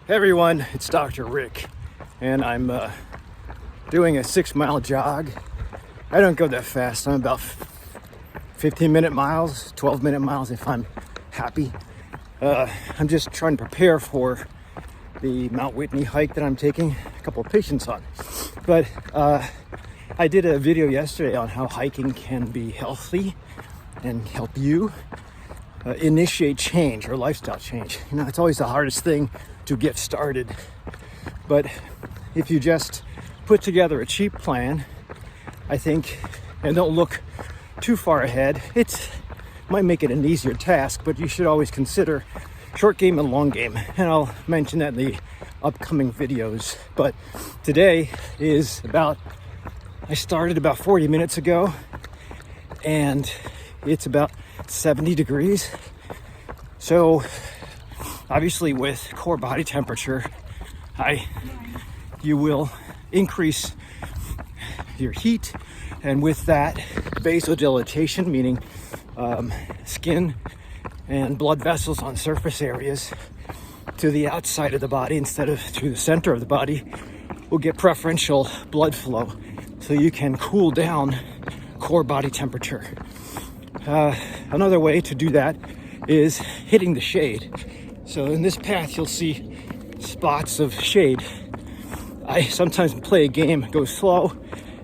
Hey everyone, it's DrRic, and I'm doing a 6-mile jog. I don't go that fast. I'm about 15-minute miles, 12-minute miles if I'm happy. I'm just trying to prepare for the Mount Whitney hike that I'm taking a couple of patients on. But I did a video yesterday on how hiking can be healthy and help you initiate change or lifestyle change. You know, it's always the hardest thing to get started. But if you just put together a cheap plan, I think, and don't look too far ahead, it might make it an easier task, but you should always consider short game and long game. And I'll mention that in the upcoming videos. But today is I started about 40 minutes ago, and it's about 70 degrees. So obviously with core body temperature, you will increase your heat, and with that vasodilatation, meaning skin and blood vessels on surface areas to the outside of the body instead of to the center of the body, will get preferential blood flow, so you can cool down core body temperature. Another way to do that is hitting the shade. So in this path, you'll see spots of shade. I sometimes play a game, go slow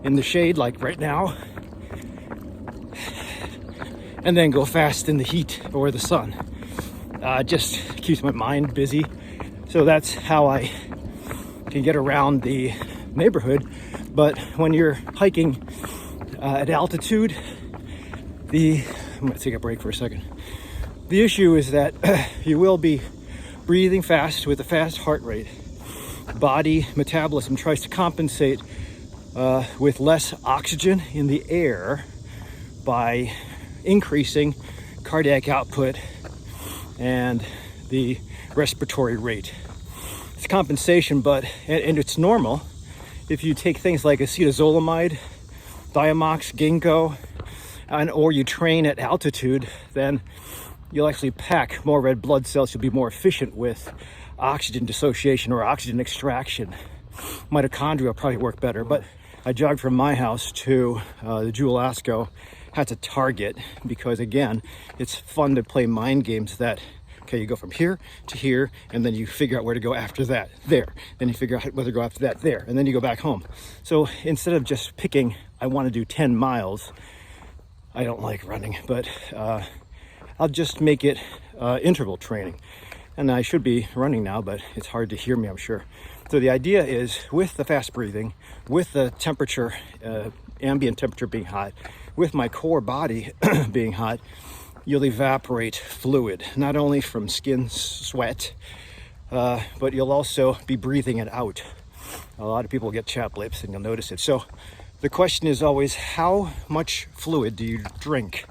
in the shade, like right now, and then go fast in the heat or the sun. Just keeps my mind busy. So that's how I can get around the neighborhood. But when you're hiking at altitude, I'm gonna take a break for a second. The issue is that you will be breathing fast with a fast heart rate. Body metabolism tries to compensate with less oxygen in the air by increasing cardiac output and the respiratory rate. It's compensation, and it's normal. If you take things like acetazolamide, Diamox, ginkgo, or you train at altitude, then you'll actually pack more red blood cells. You'll be more efficient with oxygen dissociation or oxygen extraction. Mitochondria will probably work better. But I jogged from my house to the Jewel Asco. Had to target, because again, it's fun to play mind games that, okay, you go from here to here, and then you figure out where to go after that, there. Then you figure out where to go after that, there. And then you go back home. So instead of just picking, I want to do 10 miles, I don't like running, but I'll just make it interval training. And I should be running now, but it's hard to hear me, I'm sure. So the idea is, with the fast breathing, with the temperature, ambient temperature being hot, with my core body being hot, you'll evaporate fluid, not only from skin sweat, but you'll also be breathing it out. A lot of people get chapped lips, and you'll notice it. So the question is always, how much fluid do you drink?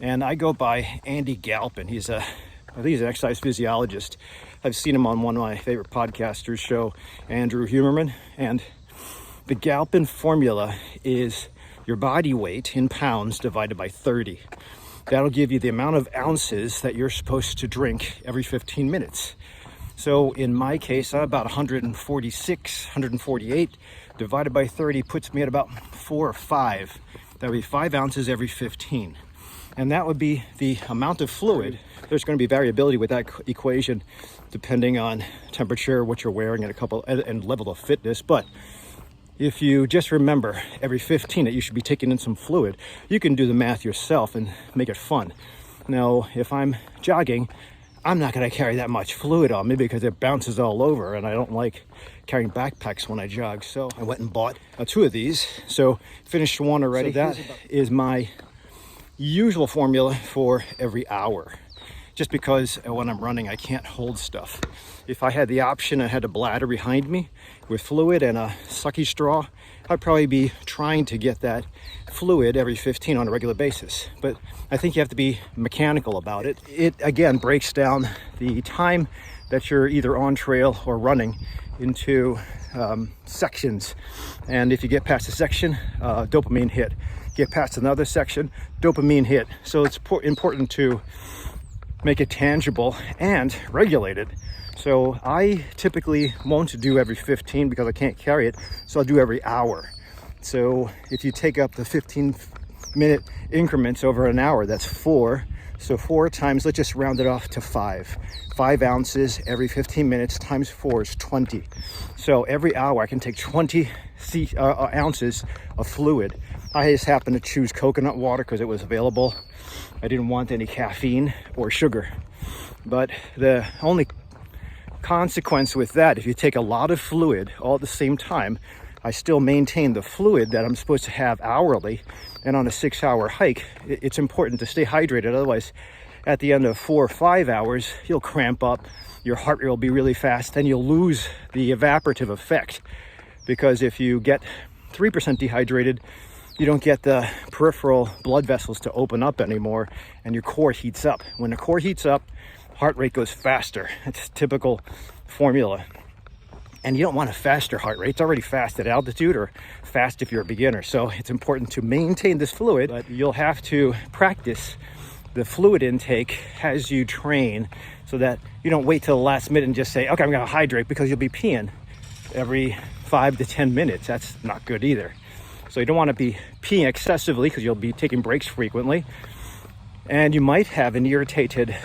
And I go by Andy Galpin. I think he's an exercise physiologist. I've seen him on one of my favorite podcasters' show, Andrew Huberman. And the Galpin formula is your body weight in pounds divided by 30. That'll give you the amount of ounces that you're supposed to drink every 15 minutes. So in my case, I'm about 146, 148, divided by 30 puts me at about 4 or 5. That would be 5 ounces every 15. And that would be the amount of fluid. There's going to be variability with that equation depending on temperature, what you're wearing, and level of fitness. But if you just remember every 15 that you should be taking in some fluid, you can do the math yourself and make it fun. Now, if I'm jogging, I'm not going to carry that much fluid on me because it bounces all over, and I don't like carrying backpacks when I jog. So I went and bought 2 of these. So finished one already. So that is my usual formula for every hour, just because when I'm running, I can't hold stuff. If I had the option, I had a bladder behind me with fluid and a sucky straw, I'd probably be trying to get that fluid every 15 on a regular basis. But I think you have to be mechanical about it. It again breaks down the time that you're either on trail or running into sections. And if you get past a section, dopamine hit. Get past another section, dopamine hit. So it's important to make it tangible and regulate it. So I typically won't do every 15 because I can't carry it. So I'll do every hour. So if you take up the 15-minute increments over an hour, that's 4. So 4 times, let's just round it off to 5. 5 ounces every 15 minutes times 4 is 20. So every hour I can take 20 ounces of fluid. I just happened to choose coconut water because it was available. I didn't want any caffeine or sugar. But the only consequence with that, if you take a lot of fluid all at the same time, I still maintain the fluid that I'm supposed to have hourly. And on a 6-hour hike, it's important to stay hydrated. Otherwise, at the end of 4 or 5 hours, you'll cramp up, your heart rate will be really fast, and you'll lose the evaporative effect. Because if you get 3% dehydrated, you don't get the peripheral blood vessels to open up anymore, and your core heats up. When the core heats up, heart rate goes faster. It's typical formula. And you don't want a faster heart rate. It's already fast at altitude or fast if you're a beginner. So it's important to maintain this fluid, but you'll have to practice the fluid intake as you train so that you don't wait till the last minute and just say, okay, I'm gonna hydrate, because you'll be peeing every 5 to 10 minutes. That's not good either. So you don't want to be peeing excessively because you'll be taking breaks frequently. And you might have an irritated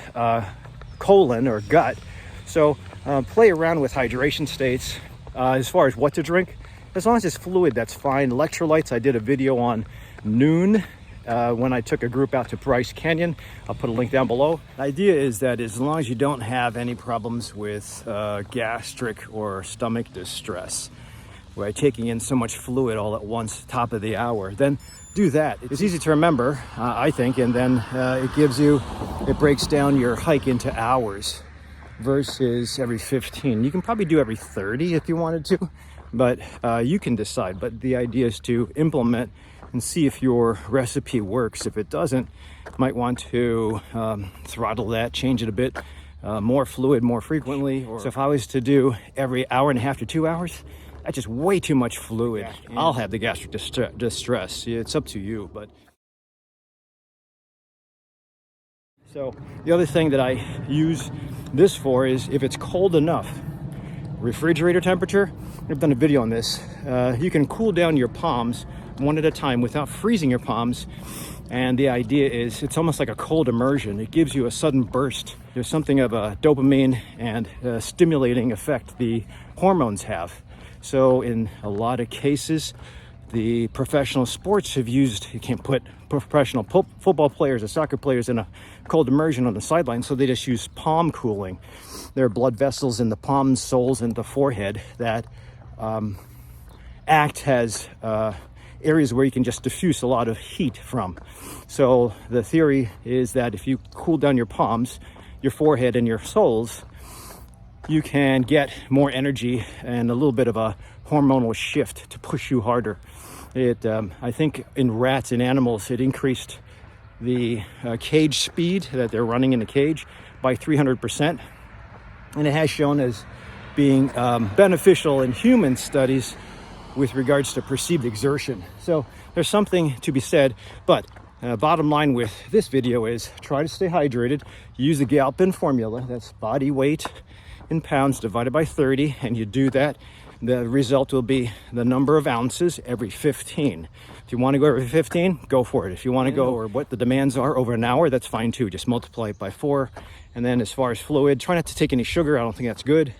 colon or gut. So play around with hydration states as far as what to drink. As long as it's fluid, that's fine. Electrolytes, I did a video on noon when I took a group out to Bryce Canyon. I'll put a link down below. The idea is that as long as you don't have any problems with gastric or stomach distress, by taking in so much fluid all at once, top of the hour, then do that. It's easy to remember, I think, and then it breaks down your hike into hours versus every 15. You can probably do every 30 if you wanted to, but you can decide. But the idea is to implement and see if your recipe works. If it doesn't, you might want to throttle that, change it a bit, more fluid more frequently. So if I was to do every hour and a half to 2 hours, that's just way too much fluid. Yeah. I'll have the gastric distress. It's up to you. But so the other thing that I use this for is if it's cold enough, refrigerator temperature. I've done a video on this. You can cool down your palms one at a time without freezing your palms. And the idea is it's almost like a cold immersion. It gives you a sudden burst. There's something of a dopamine and stimulating effect the hormones have. So in a lot of cases, the professional sports have used, you can't put professional football players or soccer players in a cold immersion on the sideline, so they just use palm cooling. There are blood vessels in the palms, soles, and the forehead that act as areas where you can just diffuse a lot of heat from. So the theory is that if you cool down your palms, your forehead, and your soles, you can get more energy and a little bit of a hormonal shift to push you harder. I think in rats and animals, it increased the cage speed that they're running in the cage by 300%. And it has shown as being beneficial in human studies with regards to perceived exertion. So there's something to be said, but bottom line with this video is try to stay hydrated. Use the Galpin formula, that's body weight in pounds divided by 30, and you do that, the result will be the number of ounces every 15. If you want to go every 15, go for it. If you want to go or what the demands are over an hour, that's fine too. Just multiply it by 4. And then as far as fluid, try not to take any sugar. I don't think that's good.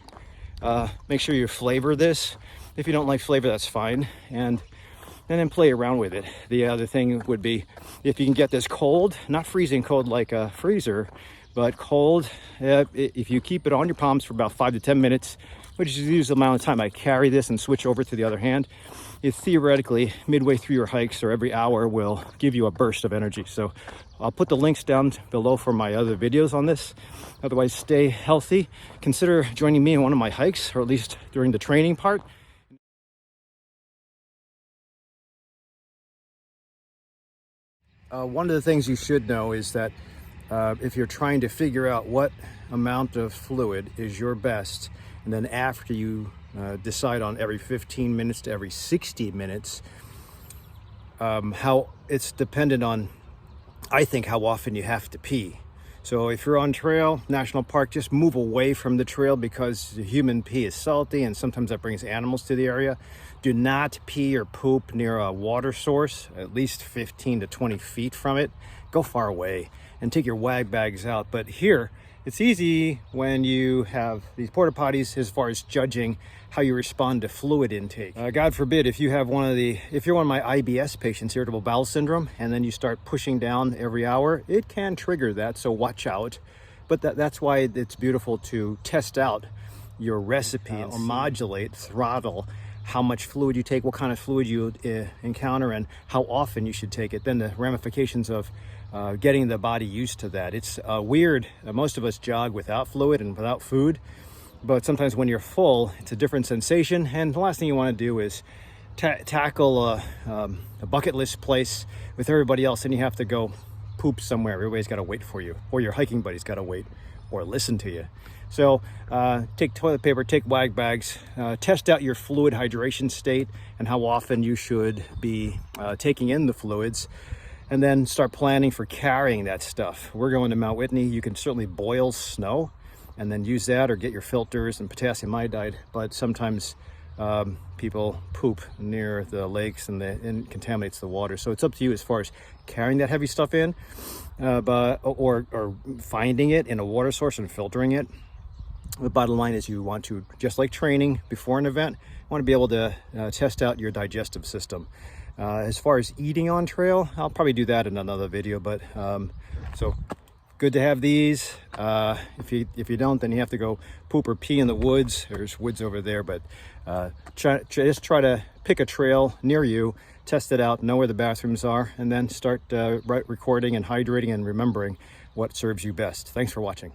Make sure you flavor this. If you don't like flavor, that's fine. And then play around with it. The other thing would be if you can get this cold, not freezing cold like a freezer, but cold, if you keep it on your palms for about 5 to 10 minutes, which is the usual amount of time I carry this and switch over to the other hand, it theoretically midway through your hikes or every hour will give you a burst of energy. So I'll put the links down below for my other videos on this. Otherwise, stay healthy. Consider joining me in one of my hikes, or at least during the training part. One of the things you should know is that if you're trying to figure out what amount of fluid is your best, and then after you decide on every 15 minutes to every 60 minutes, how it's dependent on, I think, how often you have to pee. So if you're on trail, national park, just move away from the trail because the human pee is salty and sometimes that brings animals to the area. Do not pee or poop near a water source, at least 15 to 20 feet from it. Go far away and take your wag bags out. But here, it's easy when you have these porta potties as far as judging how you respond to fluid intake. God forbid if you're one of my IBS patients, irritable bowel syndrome, and then you start pushing down every hour, it can trigger that, so watch out. But that's why it's beautiful to test out your recipe or modulate, throttle, how much fluid you take, what kind of fluid you encounter, and how often you should take it. Then the ramifications of getting the body used to that. It's weird. Most of us jog without fluid and without food, but sometimes when you're full, it's a different sensation. And the last thing you want to do is tackle a bucket list place with everybody else, and you have to go poop somewhere. Everybody's got to wait for you, or your hiking buddy's got to wait or listen to you. So take toilet paper, take wag bags, test out your fluid hydration state and how often you should be taking in the fluids, and then start planning for carrying that stuff. We're going to Mount Whitney. You can certainly boil snow and then use that, or get your filters and potassium iodide, but sometimes people poop near the lakes and it contaminates the water. So it's up to you as far as carrying that heavy stuff in, or finding it in a water source and filtering it. The bottom line is you want to, just like training before an event, you want to be able to test out your digestive system. As far as eating on trail, I'll probably do that in another video, but so good to have these. If you don't, then you have to go poop or pee in the woods. There's woods over there, but just try to pick a trail near you, test it out, know where the bathrooms are, and then start recording and hydrating and remembering what serves you best. Thanks for watching.